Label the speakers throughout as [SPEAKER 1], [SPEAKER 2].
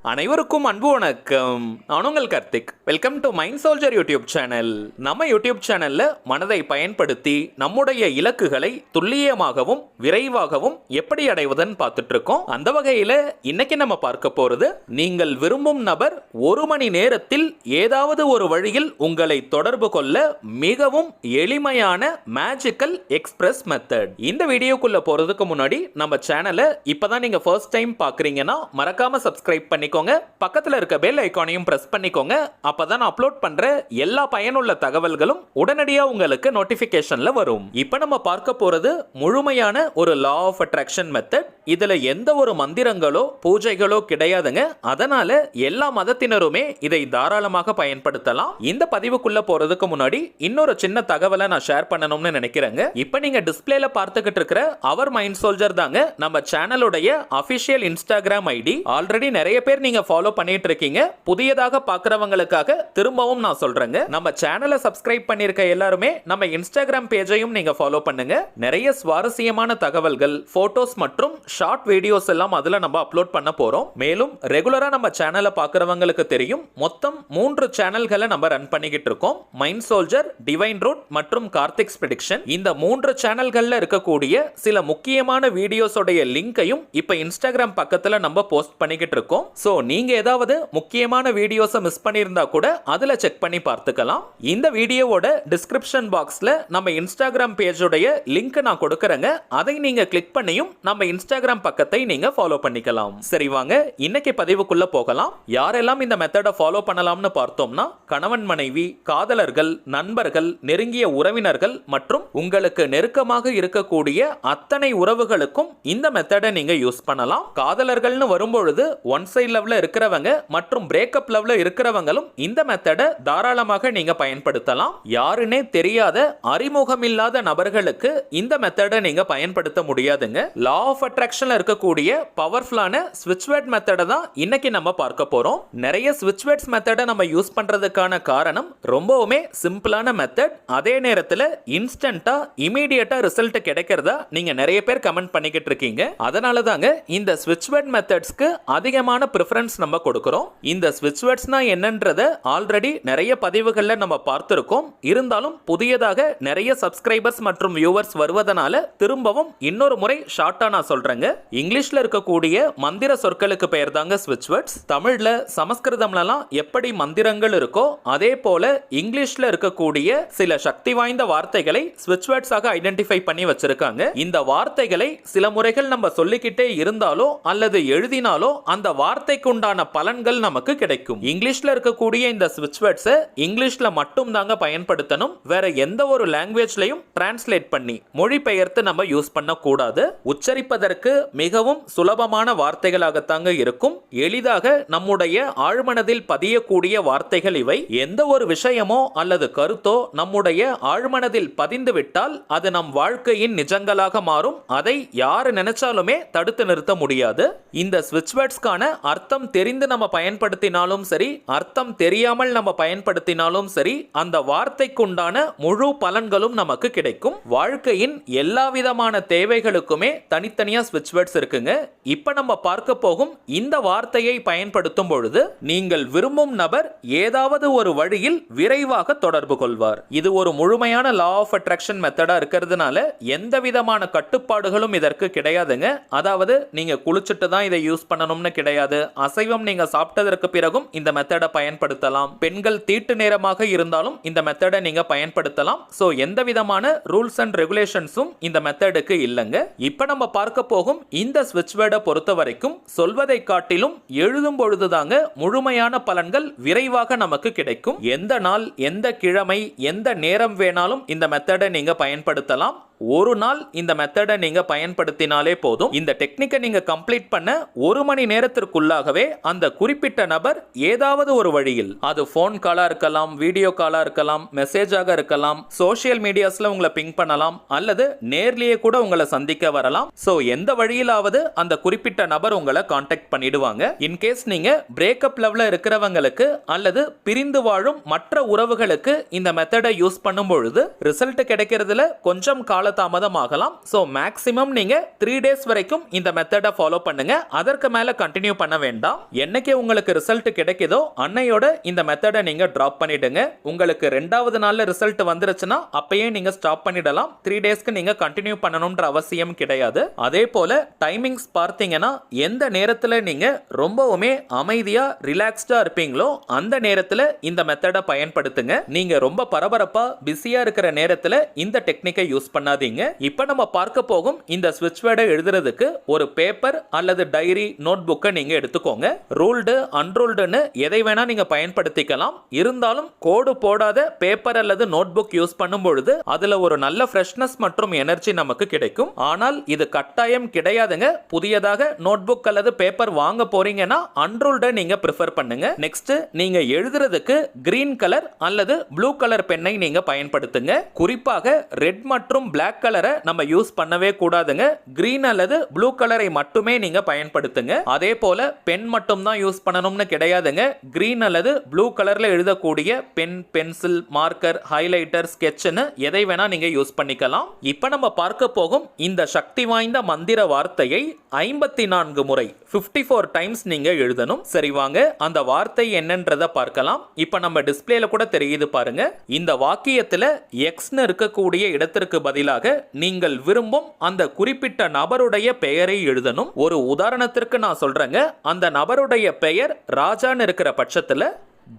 [SPEAKER 1] அனைவருக்கும் அன்பு வணக்கம். நான் உங்கள் Karthik. Welcome to mind soldier YouTube channel. நம்ம யூடியூப் சேனல்ல மனதை பயன்படுத்தி நம்முடைய இலக்குகளை துல்லியமாகவும் விரைவாகவும் எப்படி அடைவதுன்னு பார்த்துட்டு இருக்கோம். அந்த வகையில இன்னைக்கு நம்ம பார்க்க போறது, நீங்கள் விரும்பும் நபர் ஒரு மணி நேரத்தில் ஏதாவது ஒரு வழியில் உங்களை தொடர்பு கொள்ள மிகவும் எளிமையான மேஜிக்கல் எக்ஸ்பிரஸ் மெத்தட். இந்த வீடியோக்குள்ள போறதுக்கு முன்னாடி நம்ம சேனலை இப்பதான் நீங்க ஃபர்ஸ்ட் டைம் பாக்குறீங்கன்னா மறக்காம சப்ஸ்கிரைப் பண்ணி பக்கத்துல இருக்க பெல் ஐகானையும் பிரஸ் பண்ணிக்கோங்க. அப்பதான் அப்லோட் பண்ற எல்லா பயனுள்ள தகவல்களும் உடனடியா உங்களுக்கு நோட்டிபிகேஷன்ல வரும். இப்ப நம்ம பார்க்க போறது முழுமையான ஒரு லா ஆஃப் அட்ராக்ஷன் மெத்தட். இதுல எந்த ஒரு மந்திரங்களோ பூஜைகளோ கிடையாதுங்க. அதனால எல்லா மதத்தினருமே இதை தாராளமாக பயன்படுத்தலாம். இந்த பதிவுக்குள்ள போறதுக்கு முன்னாடி இன்னொரு சின்ன தகவலை நான் ஷேர் பண்ணணும்னு நினைக்கிறேங்க. இப்ப நீங்க டிஸ்பிளேல பார்த்துக்கிட்டு இருக்கிற அவர் மைண்ட் சோல்ஜர் தாங்க நம்ம சேனலுடைய அபிஷியல் இன்ஸ்டாகிராம் ஐடி. ஆல்ரெடி நிறைய பேர் நீங்க ஃபாலோ பண்ணிட்டு இருக்கீங்க. புதியதாக பார்க்கறவங்களுக்காக திரும்பவும் நான் சொல்றேங்க, நம்ம சேனலை சப்ஸ்கிரைப் பண்ணிருக்க எல்லாருமே நம்ம இன்ஸ்டாகிராம் பேஜையும் நீங்க ஃபாலோ பண்ணுங்க. நிறைய சுவாரஸ்யமான தகவல்கள், போட்டோஸ் மற்றும் ஷார்ட் வீடியோஸ் எல்லாம் அதுல நம்ம அப்லோட் பண்ண போறோம். மேலும் ரெகுலரா நம்ம சேனலை பார்க்கறவங்களுக்கு தெரியும், மொத்தம் 3 சேனல்களை நம்ம ரன் பண்ணிக்கிட்டு இருக்கோம். மைண்ட் சோல்ஜர், டிவைன் ரூட் மற்றும் கார்த்திக்ஸ் ப்ரெடிக்ஷன். இந்த 3 சேனல்கள்ல இருக்கக்கூடிய சில முக்கியமான வீடியோஸோடைய லிங்கையும் இப்ப இன்ஸ்டாகிராம் பக்கத்துல நம்ம போஸ்ட் பண்ணிக்கிட்டு இருக்கோம். சோ நீங்க ஏதாவது முக்கியமான வீடியோஸை மிஸ் பண்ணியிருந்தா கூட அதுல செக் பண்ணி பார்த்துக்கலாம். இந்த வீடியோவோட டிஸ்கிரிப்ஷன் பாக்ஸ்ல நம்ம இன்ஸ்டாகிராம் பேஜோடைய லிங்க் நான் கொடுக்கறேங்க. அதை நீங்க கிளிக் பண்ணியும் நம்ம இன்ஸ்டாகிராம் பக்கத்தை நீங்க ஃபாலோ பண்ணிக்கலாம். சரி வாங்க இன்னைக்கு பதிவுக்குள்ள போகலாம். யாரெல்லாம் இந்த மெத்தடை ஃபாலோ பண்ணலாம்னு பார்த்தோம்னா, கணவன் மனைவி, காதலர்கள், நண்பர்கள், நெருங்கிய உறவினர்கள் மற்றும் உங்களுக்கு நெருக்கமாக இருக்கக்கூடிய அத்தனை உறவுகளுக்கும் இந்த மெத்தடை நீங்க யூஸ் பண்ணலாம். காதலர்கள்னு வரும்பொழுது ஒன் சைட் லெவல்ல இருக்கிறவங்க மற்றும் பிரேக்கப் லெவல்ல இருக்கிறவங்களும் இந்த மெத்தடை தாராளமாக நீங்க பயன்படுத்தலாம். யாருன்னே தெரியாத அறிமுகமில்லாத நபர்களுக்கு இந்த மெத்தடை நீங்க பயன்படுத்த முடியாதுங்க. லா ஆஃப் அட்ராக்ஷன்ல இருக்கக்கூடிய பவர்ஃபுல்லான ஸ்விட்ச் வேர்ட் மெத்தடை தான் இன்னைக்கு நம்ம பார்க்க போறோம். நிறைய ஸ்விட்ச் வேர்ட்ஸ் மெத்தடை நம்ம யூஸ் பண்றதுக்கான காரணம், ரொம்பவுமே சிம்பிளான மெத்தட், அதே நேரத்தில் இன்ஸ்டன்ட்டா இமீடியட்டா ரிசல்ட் கிடைக்கிறதா நீங்க நிறைய பேர் கமெண்ட் பண்ணிக்கிட்டு இருக்கீங்க. அதனால தாங்க இந்த ஸ்விட்ச் வேர்ட் மெத்தட்ஸ்க்கு அதிகமான பிரெஃபரன்ஸ் நம்ம கொடுக்கிறோம். இந்த ஸ்விட்ச் வேர்ட்ஸ்னா என்னன்றத ஆல்ரெடி நிறைய பதிவுகள்ல நம்ம பார்த்திருக்கோம். இருந்தாலும் புதியதாக நிறைய சப்ஸ்கிரைபர்ஸ் மற்றும் வியூவர்ஸ் வருவதனால திரும்பவும் இன்னொரு முறை ஷார்ட்டா நான் சொல்றேங்க. இங்கிலீஷ்ல இருக்கக்கூடிய மந்திர சொற்களுக்கு பெயர் தாங்க ஸ்விட்ச் வேர்ட்ஸ். தமிழ்ல சமஸ்கிருதம்லலாம் எப்படி மந்திரங்கள் இருக்கோ அதே போல இங்கிலீஷ்ல இருக்கக்கூடிய சில சக்தி வாய்ந்த வார்த்தைகளை ஸ்விட்ச் வேர்ட்ஸாக ஐடென்டிஃபை பண்ணி வச்சிருக்காங்க. இந்த வார்த்தைகளை சில முறைகள் நம்ம சொல்லிக்கிட்டே இருந்தாலோ அல்லது எழுதினாலோ அந்த வார்த்தைக்கு உண்டான பலன்கள் நமக்கு கிடைக்கும். இங்கிலீஷ்ல இருக்கக்கூடிய இந்த ஸ்விட்ச் வேர்ட்ஸை இங்கிலீஷ்ல மட்டும் தாங்க பயன்படுத்தணும். வேற எந்த ஒரு லாங்குவேஜ்லயும் டிரான்ஸ்லேட் பண்ணி மொழிபெயர்த்து நம்ம யூஸ் பண்ண கூடாது. உச்சரிப்பதற்கு மிகவும் சுலபமான வார்த்தைகளாகத்தாங்க இருக்கும். எளிதாக நம்முடைய ஆழ்மனதில் பதியக்கூடிய வார்த்தைகள் இவை. எந்த ஒரு விஷயமோ அல்லது கருத்தோ நம்முடைய ஆழ்மனதில் பதிந்து விட்டால் அது நம் வாழ்க்கையின் நிஜங்களாக மாறும். அதை யாரு நினைச்சாலுமே தடுத்து நிறுத்த முடியாது. இந்த ஸ்விட்ச் வேர்ட்ஸ்க்கான அர்த்தம் தெரிந்து நம்ம பயன்படுத்தினாலும் சரி, அர்த்தம் தெரியாமல் நம்ம பயன்படுத்தினாலும் சரி, அந்த வார்த்தைக்குண்டான முழு பலன்களும் நமக்கு கிடைக்கும். வாழ்க்கையின் எல்லா விதமான தேவைகளுக்குமே தனித்தனியா ஸ்விட்ச் வேர்ட்ஸ் இருக்குங்க. இப்ப நம்ம பார்க்க போகும் இந்த வார்த்தையை பயன்படுத்தும் பொழுது நீங்கள் விரும்பும் நபர் ஏதாவது ஒரு வழியில் விரைவாக தொடர்பு கொள்வார். இது ஒரு முழுமையான லா ஆஃப் அட்ராக்ஷன் மெத்தடா இருக்கிறதுனால எந்த விதமான கட்டுப்பாடுகளும் இதற்கு கிடையாதுங்க. அதாவது நீங்க குளிச்சுட்டு தான் இதை யூஸ் பண்ணணும்னு கிடையாது. அசைவம் நீங்க சாப்பிட்டதற்கு பிறகும் இந்த மெத்தடை பயன்படுத்தலாம். பெண்கள் தீட்டு நேரமாக இருந்தாலும் இந்த மெத்தடை நீங்க பயன்படுத்தலாம். சோ எந்த விதமான ரூல்ஸ் அண்ட் ரெகுலேஷன்ஸும் இந்த மெத்தடுக்கு இல்லங்க. இப்ப நம்ம பார்க்க போகும் இந்த ஸ்விட்ச் வேர்டை பொறுத்த வரைக்கும் சொல்வதை காட்டிலும் எழுதும் பொழுதுதாங்க முழுமையான பலன்கள் விரைவாக நமக்கு கிடைக்கும். எந்த நாள், எந்த கிழமை, எந்த நேரம் வேணாலும் இந்த மெத்தடை நீங்க பயன்படுத்தலாம். ஒரு நாள் இந்த மெத்தடை நீங்க பயன்படுத்தினாலே போதும். இந்த டெக்னிக்கை நீங்க கம்ப்ளீட் பண்ண ஒரு மணி நேரத்திற்குள்ளாகவே அந்த குறிப்பிட்ட நபர் ஏதாவது ஒரு வழியில், அது போன் காலா இருக்கலாம், வீடியோ காலா இருக்கலாம், மெசேஜாக இருக்கலாம், சோஷியல் மீடியாஸ்ல உங்களை பிங் பண்ணலாம், அல்லது நேர்லயே கூட உங்களை சந்திக்க வரலாம். சோ எந்த வழியிலாவது அந்த குறிப்பிட்ட நபர் உங்களை கான்டாக்ட் பண்ணிடுவாங்க. இன்கேஸ் நீங்க பிரேக்கப் லெவல்ல இருக்கிறவங்களுக்கு அல்லது பிரிந்து வாழும் மற்ற உறவுகளுக்கு இந்த மெத்தடை யூஸ் பண்ணும் பொழுது ரிசல்ட் கிடைக்கிறதுல கொஞ்சம் கால தாமதமாகலாம். சோ மேக்ஸிமம் நீங்க 3 days வரைக்கும் இந்த மெத்தடை ஃபாலோ பண்ணுங்க. அதற்கு மேல கண்டினியூ பண்ண வேண்டாம். வேண்டாம். என்னைக்கு உங்களுக்கு ரிசல்ட் கிடைக்குதோ அன்னையோட இந்த மெத்தடை நீங்க டிராப் பண்ணிடுங்க. உங்களுக்கு 2வது நாள்ல ரிசல்ட் வந்துருச்சுன்னா அப்பயே நீங்க ஸ்டாப் பண்ணிடலாம். 3 டேஸ்க்கு நீங்க கண்டினியூ பண்ணணும்ன்ற அவசியம் கிடையாது. அதே போல டைமிங்ஸ் பார்த்தீங்கன்னா எந்த நேரத்துல நீங்க ரொம்பவுமே அமைதியா ரிலாக்ஸ்டா இருப்பீங்களோ அந்த நேரத்துல இந்த மெத்தடை பயன்படுத்துங்க. நீங்க ரொம்ப பரபரப்பா பிஸியா இருக்கிற நேரத்துல இந்த டெக்னிக்கை யூஸ் பண்ணாதீங்க. இப்போ நம்ம பார்க்க போகும் இந்த ஸ்விட்ச் வேர்டை எழுதுறதுக்கு ஒரு பேப்பர் அல்லது டைரி நோட் புக்கை நீங்க எடுத்துக்கோங்க. ரூல்டு அன்ரூல்டுன்னு எதை வேணா நீங்க பயன்படுத்திக்கலாம். இருந்தாலும் கோடு போடாத பேப்பர் அல்லது நோட் புக் யூஸ் பண்ணும் பொழுது அதுல ஒரு நல்ல ஃப்ரெஷ்னஸ் மற்றும் எனர்ஜி நமக்கு கிடைக்கும். ஆனால் இது கட்டாயம் கிடையாதுங்க. புதியதாக நோட் புக் அல்லது பேப்பர் வாங்க போறீங்கன்னா அன்ரூல்டை நீங்க ப்ரிஃபர் பண்ணுங்க. நெக்ஸ்ட் நீங்க எழுதுறதுக்கு கிரீன் கலர் அல்லது ப்ளூ கலர் பென்னை நீங்க பயன்படுத்துங்க. குறிப்பாக ரெட் மற்றும் பிளாக் கலரை நம்ம யூஸ் பண்ணவே கூடாதுங்க. கிரீன் அல்லது ப்ளூ கலரை மட்டுமே நீங்க பயன்படுத்துங்க. அதே போல பென் மட்டும் தான் யூஸ் பண்ணணும்னு கிடையாதுங்க. கிரீன் அல்லது ப்ளூ கலர்ல எழுதக்கூடிய பென், பென்சில், மார்க்கர், ஹைலைட்டர், ஸ்கெட்ச்னு எதை வேணா நீங்க யூஸ் பண்ணிக்கலாம். இப்போ நம்ம பார்க்க போகும் இந்த சக்தி வாய்ந்த மந்திர வார்த்தையை 54 முறை 54 டைம்ஸ் நீங்க எழுதணும். சரி வாங்க அந்த வார்த்தை என்னன்றத பார்க்கலாம். இப்போ நம்ம டிஸ்பிளேல கூட தெரியுது பாருங்க. இந்த வாக்கியத்துல எக்ஸ்னு இருக்கக்கூடிய இடத்திற்கு பதிலாக நீங்கள் விரும்பும் அந்த குறிப்பிட்ட நபருடைய பெயரை எழுதணும். ஒரு உதாரணத்திற்கு நான் சொல்றேங்க. அந்த நபருடைய பெயர் ராஜான்னு இருக்கிற பட்சத்தில்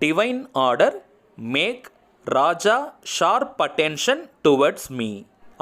[SPEAKER 1] டிவைன் ஆர்டர் மேக் ராஜா ஷார்ப் அட்டென்ஷன் டுவர்ட்ஸ் மீ.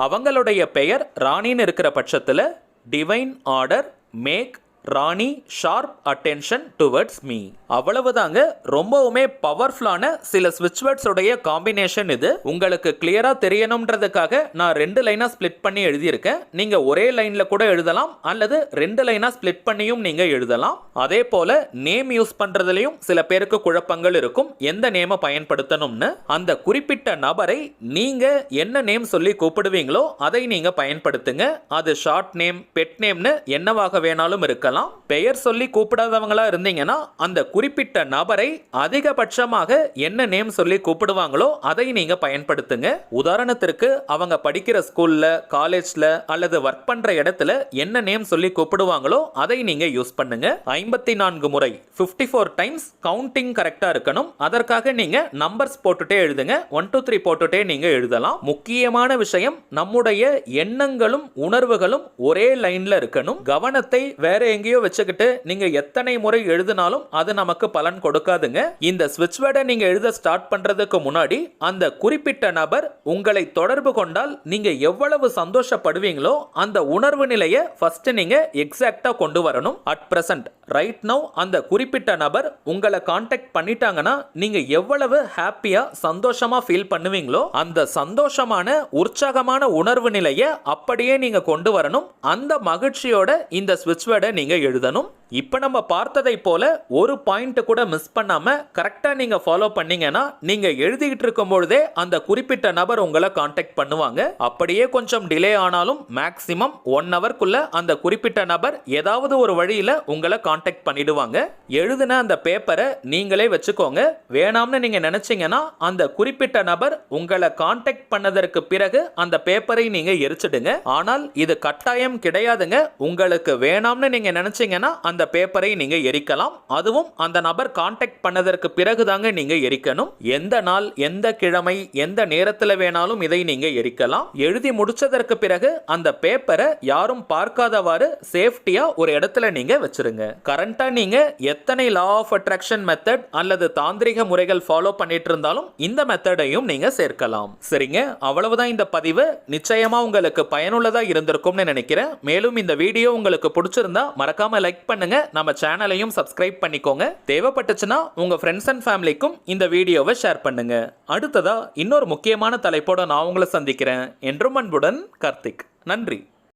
[SPEAKER 1] அவங்களுடைய பெயர் ராணின்னு இருக்கிற பட்சத்தில் டிவைன் ஆர்டர் மேக் ராணி ஷார்ப் அட்டென்ஷன் டுவர்ட்ஸ் மீ. அவ்வளவுதாங்க. ரொம்பவுமே பவர்ஃபுல்லான சில ஸ்விட்ச் வேர்ட்ஸ் உடைய காம்பினேஷன் இது. உங்களுக்கு கிளியரா தெரியணும்ன்றதுக்காக நான் 2 லைனா ஸ்பிளிட் பண்ணி எழுதியிருக்கேன். நீங்க ஒரே லைன்ல கூட எழுதலாம் அல்லது 2 லைனா ஸ்பிளிட் பண்ணியும் நீங்க எழுதலாம். அதே போல நேம் யூஸ் பண்றதுலயும் சில பேருக்கு குழப்பங்கள் இருக்கும். எந்த நேம பயன்படுத்தணும்னு அந்த குறிப்பிட்ட நபரை நீங்க என்ன நேம் சொல்லி கூப்பிடுவீங்களோ அதை நீங்க பயன்படுத்துங்க. அது ஷார்ட் நேம், பெட் நேம்னு என்னவாக வேணாலும் இருக்கலாம். பெயர் சொல்லி கூப்பிடாதவங்களா இருந்தீங்கன்னா அந்த குறிப்பிட்ட நபரை அதிகபட்சமாக என்ன நேம் சொல்லி கூப்பிடுவாங்களோ அதை நீங்க பயன்படுத்துங்க. உதாரணத்திற்கு அவங்க படிக்கிற ஸ்கூல்ல, காலேஜ்ல அல்லது ஒர்க் பண்ற இடத்துல என்ன நேம் சொல்லி கூப்பிடுவாங்களோ அதை நீங்க யூஸ் பண்ணுங்க. 54 முறை 54 டைம்ஸ் கவுண்டிங் கரெக்டா இருக்கணும். அதற்காக நீங்க நம்பர்ஸ் போட்டுட்டே எழுதுங்க. 1 2 3 போட்டுட்டே நீங்க எழுதலாம். முக்கியமான விஷயம் நம்முடைய எண்ணங்களும் உணர்வுகளும் ஒரே லைன்ல இருக்கணும். கவனத்தை வேற எங்கேயோ வச்சுக்கிட்டு நீங்க எத்தனை முறை எழுதினாலும் அது நமக்கு பலன் கொடுக்காதுங்க. இந்த ஸ்விட்ச் வேர்டை நீங்க எழுத ஸ்டார்ட் பண்றதுக்கு முன்னாடி அந்த குறிப்பிட்ட நபர் உங்களை தொடர்பு கொண்டால் நீங்க எவ்வளவு சந்தோஷப்படுவீங்களோ அந்த உணர்வு நிலையை ஃபர்ஸ்ட் நீங்க எக்ஸாக்ட்டா கொண்டு வரணும். அட் பிரசன்ட் ரைட் நவ் அந்த குறிப்பிட்ட நபர் உங்களை கான்டாக்ட் பண்ணிட்டாங்கன்னா நீங்க எவ்வளவு ஹாப்பியா சந்தோஷமா ஃபீல் பண்ணுவீங்களோ அந்த சந்தோஷமான உற்சாகமான உணர்வு நிலையை அப்படியே நீங்க கொண்டு வரணும். அந்த மகிழ்ச்சியோட இந்த ஸ்விட்ச் வேர்டை நீங்க எழுதணும். இப்போ நம்ம பார்த்ததை போல ஒரு பாயிண்ட் கூட மிஸ் பண்ணாம கரெக்டா நீங்க ஃபாலோ பண்ணீங்கன்னா நீங்க எழுதிட்டு இருக்கும் பொழுதே அந்த குறிப்பிட்ட நபர் உங்களை கான்டாக்ட் பண்ணுவாங்க. அப்படியே கொஞ்சம் டிலே ஆனாலும் மேக்ஸிமம் 1 ஹவர்க்குள்ள அந்த குறிப்பிட்ட நபர் ஏதாவது ஒரு வழியில உங்களை கான்டாக்ட் பண்ணிடுவாங்க. எழுதின அந்த பேப்பரை நீங்களே வச்சுக்கோங்க. வேணாம்னு நீங்க நினைச்சீங்கன்னா அந்த குறிப்பிட்ட நபர் உங்களை கான்டாக்ட் பண்ணதற்கு பிறகு அந்த பேப்பரை நீங்க எரிச்சிடுங்க. ஆனால் இது கட்டாயம் கிடையாதுங்க. உங்களுக்கு வேணாம்னு நீங்க நினைச்சீங்கன்னா அந்த பேப்பரை நீங்க எரிக்கலாம். அதுவும் அந்த நபர் கான்டாக்ட் பண்ணதற்கு பிறகு தாங்க நீங்க எரிக்கணும். எந்த நாள், எந்த கிழமை, எந்த நேரத்தில் வேணாலும் இதை நீங்க எரிக்கலாம். எழுதி முடிச்சதற்கு பிறகு அந்த பேப்பரை யாரும் பார்க்காதவாறு சேஃப்டியா ஒரு இடத்துல நீங்க வச்சிருங்க. கரண்டா நீங்க எத்தனை லா ஆஃப் அட்ராக்ஷன் மெத்தட் அல்லது தாந்திரிக முறைகள் ஃபாலோ பண்ணிட்டு இருந்தாலும் இந்த மெத்தடையும் நீங்க சேர்க்கலாம். சரிங்க, அவ்வளவுதான் இந்த பதிவு. நிச்சயமா உங்களுக்கு பயனுள்ளதா இருந்திருக்கும்னு நினைக்கிறேன். மேலும் இந்த வீடியோ உங்களுக்கு பிடிச்சிருந்தா மறக்காம லைக் பண்ணுங்க. நம்ம சேனலையும் சப்ஸ்கிரைப் பண்ணிக்கோங்க. தேவைப்பட்டுச்சுன்னா உங்க ஃப்ரெண்ட்ஸ் அண்ட் ஃபேமிலிக்கும் இந்த வீடியோவை ஷேர் பண்ணுங்க. அடுத்ததா இன்னொரு முக்கியமான தலைப்போட நான் உங்களை சந்திக்கிறேன். என்றும் அன்புடன் கார்த்திக். நன்றி.